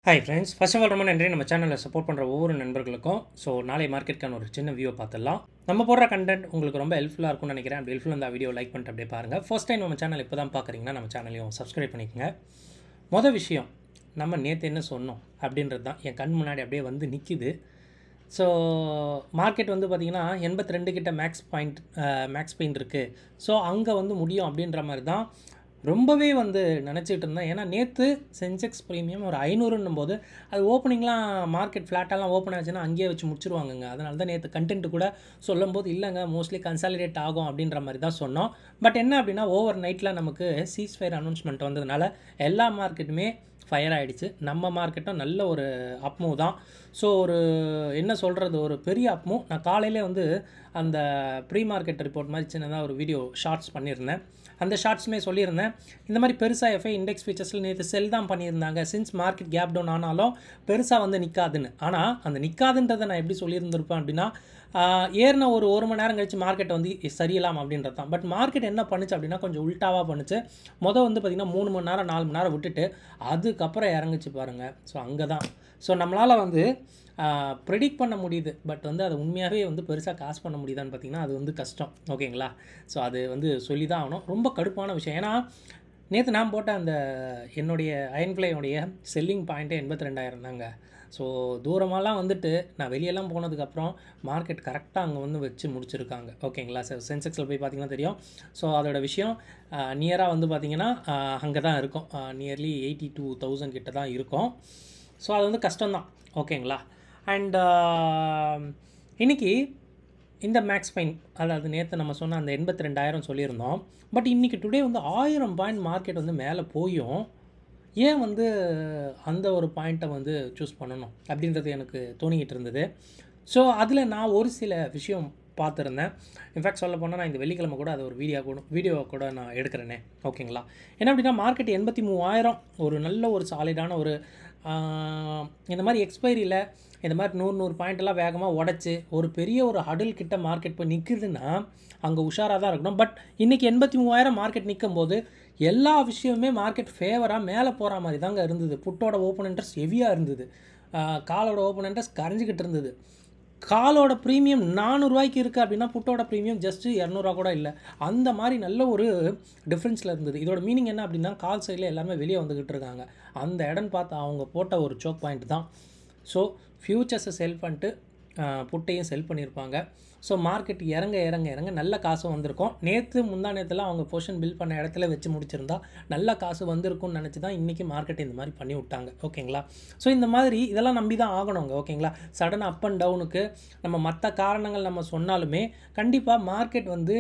Hi friends, first of all ரொம்ப நன்றி நம்ம சேனலை சப்போர்ட் பண்ணுற ஒவ்வொரு நண்பர்களுக்கும். ஸோ நாளை மார்க்கெட்டுக்கான ஒரு சின்ன வியூவை பார்த்துடலாம். நம்ம போடுற கண்டென்ட் உங்களுக்கு ரொம்ப ஹெல்ப்ஃபுல்லாக இருக்கும்னு நினைக்கிறேன். அப்படி ஹெல்ப்ஃபுல்லாக இந்த வீடியோ லைக் பண்ணிட்டு அப்படியே பாருங்கள். ஃபர்ஸ்ட் டைம் நம்ம சேனல் இப்போ தான் பார்க்குறீங்கன்னா நம்ம சேனலையும் சப்ஸ்கிரைப் பண்ணிக்கோங்க. மொதல் விஷயம், நம்ம நேற்று என்ன சொன்னோம் அப்படின்றது தான் என் கண் முன்னாடி அப்படியே வந்து நிற்கிது. ஸோ மார்க்கெட் வந்து பார்த்திங்கன்னா 82 கிட்ட மேக்ஸ் பாயிண்ட் இருக்குது. ஸோ அங்கே வந்து முடியும் அப்படின்ற மாதிரி தான் ரொம்பவே வந்து நினச்சிட்டு இருந்தேன். ஏன்னா நேற்று சென்செக்ஸ் ப்ரீமியம் ஒரு 500ன்னும் போது அது ஓப்பனிங்லாம் மார்க்கெட் ஃப்ளாட்டெல்லாம் ஓப்பன் ஆச்சுன்னா அங்கேயே வச்சு முடிச்சிருவாங்கங்க. அதனால தான் நேற்று கண்டென்ட் கூட சொல்லும்போது இல்லைங்க மோஸ்ட்லி கன்சாலிடேட் ஆகும் அப்படின்ற மாதிரி தான் சொன்னோம். பட் என்ன அப்படின்னா ஓவர் நைட்டில் நமக்கு சீஸ்ஃபயர் அனௌன்ஸ்மெண்ட் வந்ததுனால எல்லா மார்க்கெட்டுமே ஃபயர் ஆகிடுச்சு. நம்ம மார்க்கெட்டும் நல்ல ஒரு அப்மூவ் தான். ஸோ ஒரு என்ன சொல்கிறது, ஒரு பெரிய அப்மூவ். நான் காலையிலே வந்து அந்த ப்ரீ மார்க்கெட் ரிப்போர்ட் மாதிரி சின்னதாக ஒரு வீடியோ ஷார்ட்ஸ் பண்ணியிருந்தேன். அந்த ஷார்ட்ஸுமே சொல்லியிருந்தேன், இந்த மாதிரி பெருசாக எஃப்ஐ இண்டெக்ஸ் ஃபீச்சர்ஸில் நேற்று செல் தான் பண்ணியிருந்தாங்க. சின்ஸ் மார்க்கெட் கேப் டவுன் ஆனாலும் பெருசாக வந்து நிற்காதுன்னு. ஆனால் அந்த நிற்காதுன்றதை நான் எப்படி சொல்லியிருந்திருப்பேன் அப்படின்னா, ஏறின ஒரு மணி நேரம் கழிச்சு மார்க்கெட் வந்து சரியலாம் அப்படின்றது தான். பட் மார்க்கெட் என்ன பண்ணுச்சு அப்படின்னா கொஞ்சம் உல்ட்டாவாக பண்ணுச்சு. வந்து பார்த்திங்கன்னா 3 மணி நேரம் 4 மணி நேரம் விட்டுட்டு அதுக்கப்புறம் இறங்குச்சு பாருங்கள். ஸோ அங்கே தான் ஸோ நம்மளால் வந்து ப்ரெடிக்ட் பண்ண முடியுது. பட் வந்து அது உண்மையாகவே வந்து பெருசாக காசு பண்ண முடியுதான்னு பார்த்திங்கன்னா அது வந்து கஷ்டம். ஓகேங்களா? ஸோ அது வந்து சொல்லி தான் ஆகணும். ரொம்ப கடுப்பான விஷயம். ஏன்னா நேற்று நான் போட்ட அந்த என்னுடைய அயன்ஃப்ளையோடைய செல்லிங் பாயிண்ட்டே 82,000 தாங்க. ஸோ தூரமாலாம் வந்துட்டு நான் வெளியெல்லாம் போனதுக்கப்புறம் மார்க்கெட் கரெக்டாக அங்கே வந்து வச்சு முடிச்சிருக்காங்க. ஓகேங்களா? சென்செக்ஸில் போய் பார்த்திங்கன்னா தெரியும். ஸோ அதோட விஷயம் நியராக வந்து பார்த்திங்கன்னா அங்கே தான் இருக்கும். நியர்லி 82,000 கிட்ட தான் இருக்கும். ஸோ அது வந்து கஷ்டம்தான். ஓகேங்களா? அண்ட் இன்றைக்கி இந்த மேக்ஸ் பாயிண்ட், அதாவது நேற்று நம்ம சொன்ன அந்த 82,000 சொல்லியிருந்தோம். பட் இன்றைக்கி டுடே வந்து 1000 பாயிண்ட் மார்க்கெட் வந்து மேலே போயும் ஏன் வந்து அந்த ஒரு பாயிண்ட்டை வந்து சூஸ் பண்ணணும் அப்படின்றது எனக்கு தோணிக்கிட்டு இருந்தது. ஸோ அதில் நான் ஒரு சில விஷயம் பார்த்துருந்தேன். இன்ஃபேக்ட் சொல்ல போனால் நான் இந்த வெள்ளிக்கிழமை கூட அது ஒரு வீடியோ கூட நான் எடுக்கிறேனே. ஓகேங்களா? என்ன அப்படின்னா மார்க்கெட் 83,000 ஒரு நல்ல ஒரு சாலிடான ஒரு இந்த மாதிரி எக்ஸ்பைரியில் இந்த மாதிரி 100 பாயிண்டெல்லாம் வேகமாக உடச்சி ஒரு பெரிய ஒரு ஹடில் கிட்ட மார்க்கெட் போய் நிற்குதுன்னா அங்கே உஷாராக தான் இருக்கணும். பட் இன்றைக்கி 83,000 மார்க்கெட் நிற்கும் போது எல்லா விஷயமுமே மார்க்கெட் ஃபேவராக மேலே போகிற மாதிரி தாங்க இருந்தது. புட்டோட ஓப்பன் இன்ட்ரெஸ்ட் ஹெவியாக இருந்தது. காலோட ஓப்பன் இன்ட்ரெஸ்ட் கரைஞ்சிக்கிட்டு இருந்தது. காலோட ப்ரீமியம் 400 ரூபாய்க்கு இருக்குது அப்படின்னா புட்டோட ப்ரீமியம் ஜஸ்ட்டு 200 கூட இல்லை. அந்த மாதிரி நல்ல ஒரு டிஃப்ரென்ஸில் இருந்தது. இதோட மீனிங் என்ன அப்படின்னா கால் சைடில் எல்லாமே வெளியே வந்துக்கிட்டு இருக்காங்க. அந்த இடம் பார்த்து அவங்க போட்ட ஒரு சோக் பாயிண்ட் தான். ஸோ ஃப்யூச்சர்ஸை செல் பண்ணிட்டு புட்டையும் செல் பண்ணியிருப்பாங்க. ஸோ மார்க்கெட் இறங்க நல்ல காசு வந்திருக்கும். முந்தா நேற்றுலாம் அவங்க பொசிஷன் பில்ட் பண்ண இடத்துல வச்சு முடிச்சிருந்தா நல்ல காசு வந்திருக்கும்னு நினச்சி தான் இன்றைக்கி மார்க்கெட் இந்த மாதிரி பண்ணி விட்டாங்க. ஓகேங்களா? ஸோ இந்த மாதிரி இதெல்லாம் நம்பி தான் ஆகணுங்க. ஓகேங்களா? சடன் அப் அண்ட் டவுனுக்கு நம்ம மற்ற காரணங்கள் நம்ம சொன்னாலுமே கண்டிப்பாக மார்க்கெட் வந்து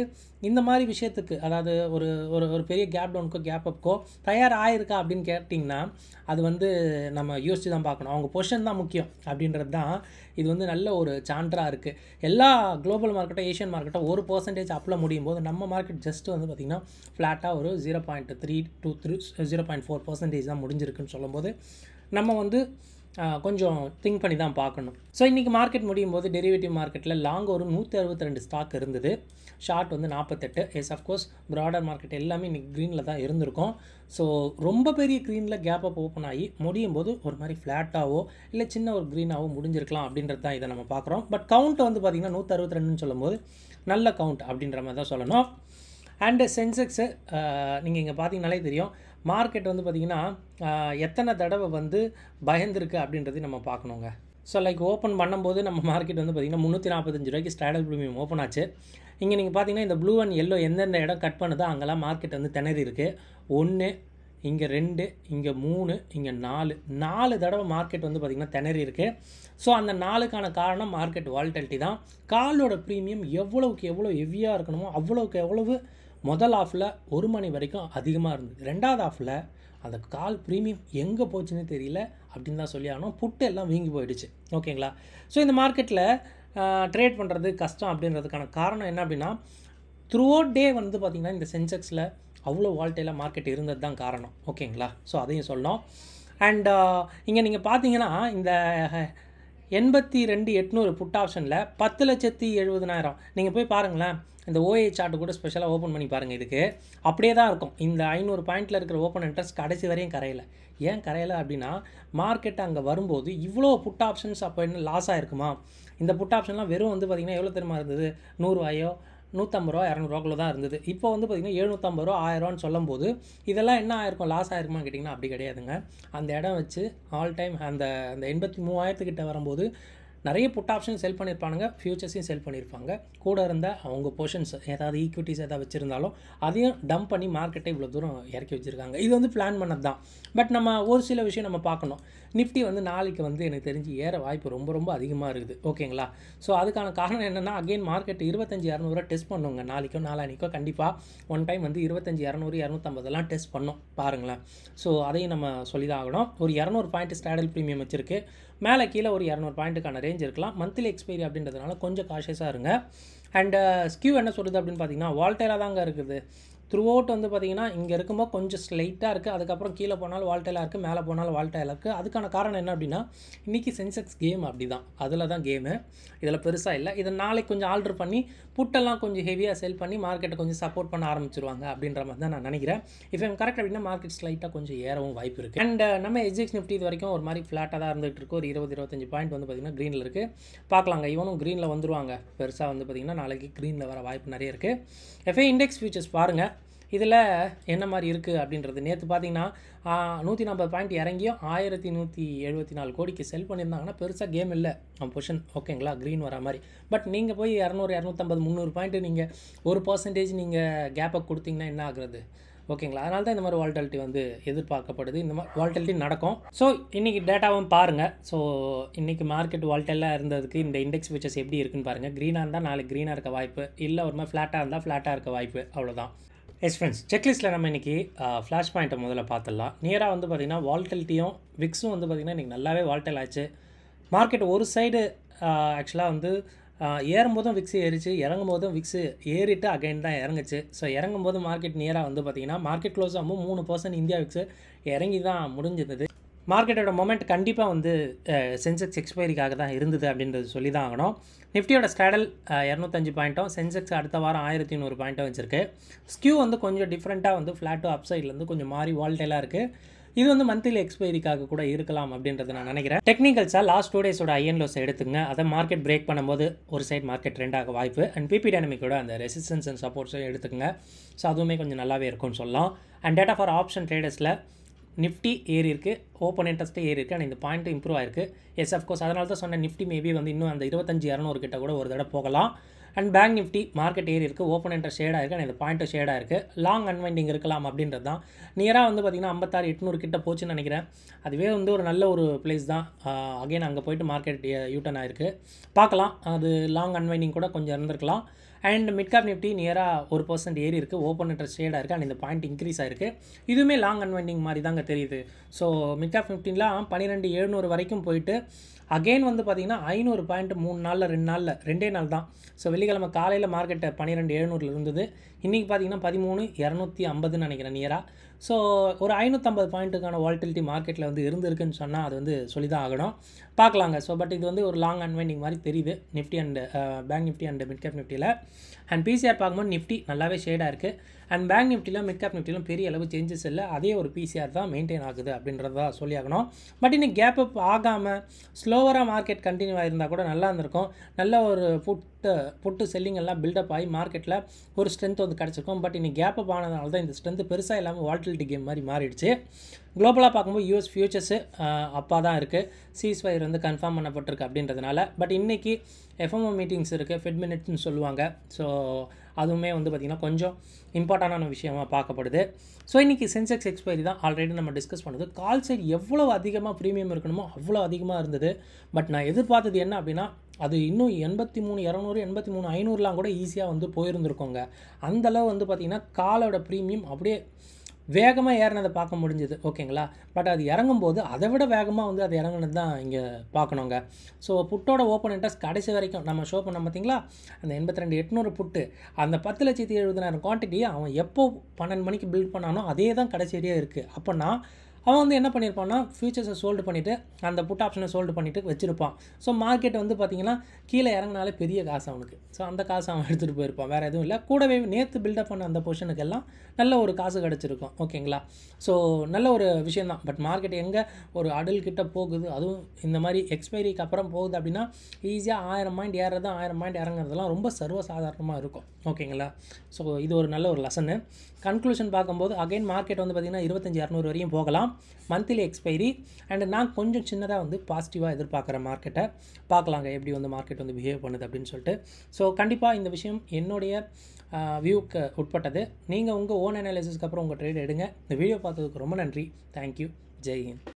இந்த மாதிரி விஷயத்துக்கு, அதாவது ஒரு ஒரு பெரிய கேப் டவுனுக்கோ கேப் அப்க்கோ தயாராகிருக்கா அப்படின்னு கேட்டிங்கன்னா அது வந்து நம்ம யோசித்து தான் பார்க்கணும். அவங்க பொசிஷன் தான் முக்கியம் அப்படின்றது தான் இது வந்து நல்ல ஒரு சான்றாக இருக்குது. எல்லா குளோபல் மார்க்கெட்டோ ஏஷியன் மார்க்கெட்டோ 1% அப்பில் முடியும் போது நம்ம மார்க்கெட் ஜஸ்ட்டு வந்து பார்த்திங்கன்னா ஃப்ளாட்டாக ஒரு 0.3 to 0.4% தான் முடிஞ்சிருக்குன்னு சொல்லும்போது நம்ம வந்து கொஞ்சம் திங்க் பண்ணி தான் பார்க்கணும். ஸோ இன்றைக்கி மார்க்கெட் முடியும் போது டெரிவேட்டிவ் மார்க்கெட்டில் லாங் ஒரு 162 ஸ்டாக் இருந்தது. ஷார்ட் வந்து 48. எஸ் அஃப்கோர்ஸ் ப்ராடர் மார்க்கெட் எல்லாமே இன்றைக்கி க்ரீனில் தான் இருந்திருக்கும். ஸோ ரொம்ப பெரிய க்ரீனில் கேப் அப் ஓப்பன் ஆகி முடியும் போது ஒரு மாதிரி ஃப்ளாட்டாவோ இல்லை சின்ன ஒரு க்ரீனாவோ முடிஞ்சிருக்கலாம் அப்படின்றது தான் இதை நம்ம பார்க்குறோம். பட் கவுண்ட் வந்து பார்த்திங்கன்னா 162ன்னு சொல்லும்போது நல்ல கவுண்ட் அப்படின்ற மாதிரி தான் சொல்லணும். அண்டு சென்செக்ஸு நீங்கள் இங்கே பார்த்தீங்கனாலே தெரியும் மார்க்கெட் வந்து பார்த்திங்கன்னா எத்தனை தடவை வந்து பயந்துருக்கு அப்படின்றது நம்ம பார்க்கணுங்க. ஸோ லைக் ஓப்பன் பண்ணும்போது நம்ம மார்க்கெட் வந்து பார்த்திங்கன்னா 345 ரூபாய்க்கு ஸ்ட்ராடல் ப்ரீமியம் ஓப்பன் ஆச்சு. இங்கே நீங்கள் பார்த்தீங்கன்னா இந்த ப்ளூ அண்ட் எல்லோ எந்தெந்த இடம் கட் பண்ணுதோ அங்கெல்லாம் மார்க்கெட் வந்து திணறி இருக்குது. 1, இங்கே 2, இங்கே 3, இங்கே 4 தடவை மார்க்கெட் வந்து பார்த்திங்கன்னா திணறி இருக்குது. ஸோ அந்த 4க்கான காரணம் மார்க்கெட் வால்டிலிட்டி தான். காலோட ப்ரீமியம் எவ்வளோக்கு எவ்வளோ ஹெவியாக இருக்கணுமோ அவ்வளோக்கு எவ்வளவு முதல் ஆஃபில் 1 மணி வரைக்கும் அதிகமாக இருந்தது. ரெண்டாவது ஆஃபில் அந்த கால் ப்ரீமியம் எங்கே போச்சுன்னு தெரியல அப்படின்னு தான் சொல்லி ஆகணும். புட்டு எல்லாம் வீங்கி போயிடுச்சு. ஓகேங்களா? ஸோ இந்த மார்க்கெட்டில் ட்ரேட் பண்ணுறது கஷ்டம் அப்படின்றதுக்கான காரணம் என்ன அப்படின்னா த்ரூ அவுட் டே வந்து பார்த்திங்கன்னா இந்த சென்செக்ஸில் அவ்வளோ வால்டைலாக மார்க்கெட் இருந்தது தான் காரணம். ஓகேங்களா? ஸோ அதையும் சொல்லணும். அண்ட் இங்கே நீங்கள் பார்த்தீங்கன்னா இந்த 82,800 புட் ஆப்ஷனில் 10,70,70,000 நீங்கள் போய் பாருங்களேன். இந்த ஓஏ சார்ட் கூட ஸ்பெஷலாக ஓப்பன் பண்ணி பாருங்கள். இதுக்கு அப்படியே தான் இருக்கும். இந்த 500 பாயிண்டில் இருக்கிற ஓப்பன் இன்ட்ரெஸ்ட் கடைசி வரையும் கரையலை. ஏன் கரையலை அப்படின்னா மார்க்கெட் அங்கே வரும்போது இவ்வளோ புட் ஆப்ஷன்ஸ் அப்போ என்ன லாஸ் ஆகிருக்குமா? இந்த புட் ஆப்ஷன்லாம் வெறும் வந்து பார்த்திங்கன்னா எவ்வளோ தெரியுமா இருந்தது? 100 ரூபாயோ 150 ரூபா 200 ரூபாக்குள்ள தான் இருந்தது. இப்போ வந்து பார்த்திங்கன்னா 750 ரூபா 1000 ரூபான்னு சொல்லும்போது இதெல்லாம் என்ன ஆயிருக்கும்? லாஸ் ஆயிருக்குமான்னு கேட்டிங்கன்னா அப்படி கிடையாதுங்க. அந்த இடம் வச்சு ஆல் டைம் அந்த 83,000 கிட்ட வரும்போது நிறைய புட் ஆப்ஷன் செல் பண்ணியிருப்பானுங்க, ஃபியூச்சர்ஸையும் செல் பண்ணியிருப்பாங்க. கூட இருந்த அவங்க பொசிஷன்ஸ் ஏதாவது ஈக்விட்டிஸ் ஏதாவது வச்சுருந்தாலும் அதையும் டம்ப் பண்ணி மார்க்கெட்டை இவ்வளோ தூரம் இறக்கி வச்சுருக்காங்க. இது வந்து பிளான் பண்ணது தான். பட் நம்ம ஒரு சில விஷயம் நம்ம பார்க்கணும். நிஃப்டி வந்து நாளைக்கு வந்து எனக்கு தெரிஞ்சு ஏற வாய்ப்பு ரொம்ப ரொம்ப அதிகமாக இருக்குது. ஓகேங்களா? ஸோ அதுக்கான காரணம் என்னென்னா அகெயின் மார்க்கெட் 25,200 டெஸ்ட் பண்ணுங்க. நாளைக்கோ நாளானிக்கோ கண்டிப்பாக ஒன் டைம் வந்து 25,200 250 டெஸ்ட் பண்ணோம் பாருங்களேன். ஸோ அதையும் நம்ம சொல்லி தான் ஆகணும். ஒரு 200 பாயிண்ட் ஸ்டாடல் ப்ரீமியம் வச்சுருக்கு. மேலே கீழே ஒரு 200 பாயிண்ட்டுக்கான ரேஞ்ச் இருக்கலாம். மந்த்லி எக்ஸ்பைரி அப்படின்றதுனால கொஞ்சம் காஷியஸாக இருங்க. அண்ட் ஸ்கியூ என்ன சொல்லுது அப்படின்னு பார்த்தீங்கன்னா வால்டைலாக தாங்க இருக்குது. த்ரூ அவுட் வந்து பார்த்திங்கன்னா இங்கே இருக்கும்போது கொஞ்சம் ஸ்லைட்டாக இருக்குது. அதுக்கப்புறம் கீழே போனாலும் வால்டைலாக இருக்குது, மேலே போனாலும் வால்டைலாக இருக்குது. அதுக்கான காரணம் என்ன அப்படின்னா இன்றைக்கி சென்செக்ஸ் கேம் அப்படி தான், அதில் தான் கேமு. இதில் பெருசாக இல்லை. இதை நாளைக்கு கொஞ்சம் ஆல்ட்ரு பண்ணி புட்டெல்லாம் கொஞ்சம் ஹெவியாக செல் பண்ணி மார்க்கெட்டை கொஞ்சம் சப்போர்ட் பண்ண ஆரம்பிச்சிருவாங்க அப்படின்ற மாதிரி தான் நான் நினைக்கிறேன். இப்போ கரெக்ட் அப்படின்னா மார்க்கெட் ஸ்லைட்டாக கொஞ்சம் ஏறவும் வாய்ப்பு இருக்குது. அண்ட் நம்ம எஸ்ஜிஎக்ஸ் நிஃப்டி இது வரைக்கும் ஒரு மாதிரி ஃப்ளாட்டாக தான் இருந்துகிட்டு இருக்குது. ஒரு 20-25 பாயிண்ட் வந்து பார்த்திங்கன்னா க்ரீனில் இருக்குது. பார்க்கலாங்க, இவனும் க்ரீனில் வந்துருவாங்க. பெருசாக வந்து பார்த்திங்கன்னா நாளைக்கு க்ரீனில் வர வாய்ப்பு நிறைய இருக்குது. எஃப்ஐ இண்டெக்ஸ் ஃபியூச்சர்ஸ் பாருங்கள், இதில் என்ன மாதிரி இருக்குது அப்படின்றது. நேற்று பார்த்தீங்கன்னா 140 பாயிண்ட் இறங்கியும் 1174 கோடிக்கு செல் பண்ணியிருந்தாங்கன்னா பெருசாக கேம் இல்லை பொசிஷன். ஓகேங்களா? க்ரீன் வர மாதிரி. பட் நீங்கள் போய் 200 250 300 பாயிண்ட்டு நீங்கள் 1% நீங்கள் கேப்பை கொடுத்தீங்கன்னா என்ன ஆகுறது? ஓகேங்களா? அதனால தான் இந்த மாதிரி வால்டாலிட்டி வந்து எதிர்பார்க்கப்படுது. இந்த மாதிரி வால்டாலிட்டி நடக்கும். ஸோ இன்றைக்கி டேட்டாவும் பாருங்கள். ஸோ இன்றைக்கி மார்க்கெட் வால்டெல்லாம் இருந்ததுக்கு இந்த இண்டெக்ஸ் ஃபியூச்சர்ஸ் எப்படி இருக்குன்னு பாருங்கள். க்ரீனாக இருந்தால் நாளைக்கு க்ரீனாக இருக்க வாய்ப்பு, இல்லை ஒரு மாதிரி ஃப்ளாட்டாக இருந்தால் ஃப்ளாட்டாக இருக்க வாய்ப்பு, அவ்வளோதான். எஸ் ஃப்ரெண்ட்ஸ், செக்லிஸ்ட்டில் நம்ம இன்றைக்கி ஃப்ளாஷ் பாயிண்ட்டை முதல்ல பார்த்துடலாம். நேராக வந்து பார்த்திங்கன்னா வால்டலிட்டியும் விக்ஸும் வந்து பார்த்திங்கன்னா இன்றைக்கி நல்லாவே வால்டல் ஆச்சு. மார்க்கெட் ஒரு சைடு ஆக்சுவலாக வந்து ஏறும்போதும் விக்ஸு ஏறிச்சு, இறங்கும் போதும் விக்ஸு ஏறிட்டு அகைன் தான் இறங்குச்சு. ஸோ இறங்கும் போது மார்க்கெட் நேராக வந்து பார்த்திங்கன்னா மார்க்கெட் க்ளோஸ் ஆகும்போது 3% இந்தியா விக்ஸு இறங்கி தான் முடிஞ்சது. மார்க்கெட்டோட மொமெண்ட் கண்டிப்பாக வந்து சென்செக்ஸ் எக்ஸ்பைரிக்காக தான் இருந்தது அப்படின்றது சொல்லி தான் ஆகணும். நிஃப்டியோட ஸ்டாடல் 205 பாயிண்ட்டும், சென்செக்ஸ் அடுத்த வாரம் 1100 பாயிண்ட்டும் வச்சுருக்கு. ஸ்கியூ வந்து கொஞ்சம் டிஃப்ரெண்ட்டாக வந்து ஃப்ளாட்டு அப் சைட்லேருந்து கொஞ்சம் மாறி வால்டைலாக இருக்குது. இது வந்து மந்த்லி எக்ஸ்பைரிக்காக கூட இருக்கலாம் அப்படின்றத நான் நினைக்கிறேன். டெக்னிக்கல்ஸாக லாஸ்ட் 2 டேஸோட ஐஎன் லோஸ் எடுத்துங்க. அதை மார்க்கெட் பிரேக் பண்ணும்போது ஒரு சைட் மார்க்கெட் ட்ரெண்ட் ஆக வாய்ப்பு. அண்ட் பிபி டைனமிக்கோட அந்த ரெசிஸ்டன்ஸ் அண்ட் சப்போர்ட்ஸை எடுத்துக்கங்க. ஸோ அதுவுமே கொஞ்சம் நல்லாவே இருக்கும்னு சொல்லலாம். அண்ட் டேட்டா ஃபார் ஆப்ஷன் ட்ரேடர்ஸில் நிஃப்டி ஏறி இருக்குது, ஓப்பன் இன்ட்ரெஸ்ட்டே ஏறி இருக்குது. அண்ட் இந்த பாயிண்ட்டு இம்ப்ரூவ் ஆயிருக்கு. எஸ் அஃப்கோர்ஸ், அதனால தான் சொன்ன நிஃப்டி மேபி வந்து இன்னும் அந்த 25,200 கிட்ட கூட ஒரு தடவை போகலாம். அண்ட் பேங்க் நிஃப்டி மார்க்கெட் ஏறி இருக்குது, ஓப்பன் இன்ட்ரெஸ்ட் ஷேடாக இருக்குது. அண்ட் இந்த பாயிண்ட்டு ஷேடாக இருக்குது. லாங் அன்வைண்டிங் இருக்கலாம் அப்படின்றது தான். நியராக வந்து பார்த்திங்கன்னா 56,800 கிட்ட போச்சுன்னு நினைக்கிறேன். அதுவே வந்து ஒரு நல்ல ஒரு பிளேஸ் தான். அகைன் அங்கே போய்ட்டு மார்க்கெட் யூட்டர்ன் ஆயிருக்கு. பார்க்கலாம், அது லாங் அன்வைண்டிங் கூட கொஞ்சம் இருந்திருக்கலாம். அண்ட் மிட்கேப் நிஃப்டி நியராக 1% ஏறி இருக்குது, ஓப்பன் இன்ட்ரெஸ்ட் ஷேடாக இருக்குது. அண்ட் இந்த பாயிண்ட் இன்க்ரீஸ் ஆயிருக்கு. இதுவுமே லாங் அன்வைண்டிங் மாதிரி தாங்க தெரியுது. ஸோ மிட்கேப் நிஃப்டிலாம் 12,700 வரைக்கும் போயிட்டு அகெயின் வந்து பார்த்திங்கன்னா 500 பாயிண்ட் 3 நாளில் 2 நாளில் 2 நாள் தான். ஸோ வெள்ளிக்கிழமை காலையில் மார்க்கெட்டை 12,700 இருந்தது. இன்றைக்கி பார்த்திங்கன்னா 13,250 நினைக்கிறேன் நியராக. ஸோ ஒரு 550 பாயிண்ட்டுக்கான வால்டிலிட்டி மார்க்கெட்டில் வந்து இருந்திருக்குன்னு சொன்னால் அது வந்து சொல்லி தான் ஆகணும். பார்க்கலாங்க. ஸோ பட் இது வந்து ஒரு லாங் அன்வைண்டிங் மாதிரி தெரியுது Nifty and bank Nifty and midcap நிஃப்டியில். அண்ட் பிசிஆர் பார்க்கும்போது நிஃப்டி நல்லாவே ஷேடாக இருக்குது. அண்ட் பேங்க் நிஃப்டியில் மிட்கேப் நிஃப்டிலும் பெரிய அளவு சேஞ்சஸ் இல்லை. அதே ஒரு பிசிஆர் தான் மெயின்டைன் ஆகுது அப்படின்றத சொல்லி ஆகணும். பட் இன்னைக்கு கேப் அப் ஆகாமல் ஸ்லோவராக மார்க்கெட் கண்டினியூ ஆகிருந்தால் கூட நல்லா இருந்திருக்கும். நல்ல ஒரு புட்டு செல்லிங் எல்லாம் பில்டப் ஆகி மார்க்கெட்டில் ஒரு ஸ்ட்ரென்த் வந்து கிடச்சிருக்கும். பட் இன்னைக்கு கேப் அப் ஆனதுனால தான் இந்த ஸ்ட்ரென்த் பெருசாக இல்லாமல் வால்டிலிட்டி கேம் மாதிரி மாறிடுச்சு. குளோபலாக பார்க்கும்போது யூஎஸ் ஃபியூச்சர்ஸு அப்பா தான் இருக்குது. சீஸ்ஃபயர் வந்து கன்ஃபார்ம் பண்ணப்பட்டிருக்கு அப்படின்றதுனால. பட் இன்றைக்கி எஃப்எம்ஓ மீட்டிங்ஸ் இருக்குது, ஃபெட் மினிட்ஸ்னு சொல்லுவாங்க. ஸோ அதுவுமே வந்து பார்த்திங்கன்னா கொஞ்சம் இம்பார்ட்டண்டான விஷயமாக பார்க்கப்படுது. ஸோ இன்றைக்கி சென்செக்ஸ் எக்ஸ்பைரி தான் ஆல்ரெடி நம்ம டிஸ்கஸ் பண்ணுது. கால் சைடு எவ்வளோ அதிகமாக ப்ரீமியம் இருக்கணுமோ அவ்வளோ அதிகமாக இருந்தது. பட் நான் எதிர்பார்த்தது என்ன அப்படின்னா அது இன்னும் 83,200 83,500 கூட ஈஸியாக வந்து போயிருந்துருக்கோங்க. அந்தளவு வந்து பார்த்திங்கன்னா காலோட ப்ரீமியம் அப்படியே வேகமாக ஏறினதை பார்க்க முடிஞ்சுது. ஓகேங்களா? பட் அது இறங்கும்போது அதை விட வேகமாக வந்து அது இறங்குனது தான் இங்கே பார்க்கணுங்க. ஸோ புட்டோட ஓப்பன் இன்ட்ரெஸ்ட் கடைசி வரைக்கும் நம்ம ஷோ பண்ண பார்த்திங்களா, அந்த 82,800 புட்டு அந்த 10,70,000 குவான்டிட்டி அவன் எப்போ 12 மணிக்கு பில்ட் பண்ணானோ அதே தான் கடைசி வரையாக இருக்குது. அப்போனா அவன் வந்து என்ன பண்ணியிருப்பான்னா ஃபியூச்சர்ஸை சோல்டு பண்ணிவிட்டு அந்த புட் ஆப்ஷனை சோல்டு பண்ணிவிட்டு வச்சுருப்பான். ஸோ மார்க்கெட் வந்து பார்த்திங்கன்னா கீழே இறங்கினாலே பெரிய காசு அவனுக்கு. ஸோ அந்த காசு அவன் எடுத்துகிட்டு போயிருப்பான், வேறு எதுவும் இல்லை. கூடவே நேற்று பில்டப் பண்ண அந்த பொசிஷனுக்கெல்லாம் நல்ல ஒரு காசு கிடச்சிருக்கும். ஓகேங்களா? ஸோ நல்ல ஒரு விஷயந்தான். பட் மார்க்கெட் எங்கே ஒரு அடல் கிட்ட போகுது, அதுவும் இந்த மாதிரி எக்ஸ்பைரிக்கு அப்புறம் போகுது அப்படின்னா ஈஸியாக 1000 பாயிண்ட் ஏறுறது 1000 பாயிண்ட் இறங்குறதுலாம் ரொம்ப சர்வசாதாரணமாக இருக்கும். ஓகேங்களா? ஸோ இது ஒரு நல்ல ஒரு லெசனு. கன்க்ளூஷன் பார்க்கும்போது அகைன் மார்க்கெட் வந்து பார்த்திங்கன்னா 25,200 வரையும் போகலாம். மந்த்லி எக்ஸ்பைரி அண்ட் நான் கொஞ்சம் சின்னதாக வந்து பாசிட்டிவாக எதிர்பார்க்குறேன் மார்க்கெட்டை. பார்க்கலாங்க எப்படி வந்து மார்க்கெட் வந்து பிஹேவ் பண்ணுது அப்படின்னு சொல்லிட்டு. ஸோ கண்டிப்பாக இந்த விஷயம் என்னுடைய வியூக்கு உட்பட்டது. நீங்கள் உங்கள் ஓன் அனாலிசிஸ்க்கு அப்புறம் உங்கள் ட்ரேட் எடுங்க. இந்த வீடியோ பார்த்ததுக்கு ரொம்ப நன்றி. தேங்க்யூ. ஜெய் ஹிந்த்.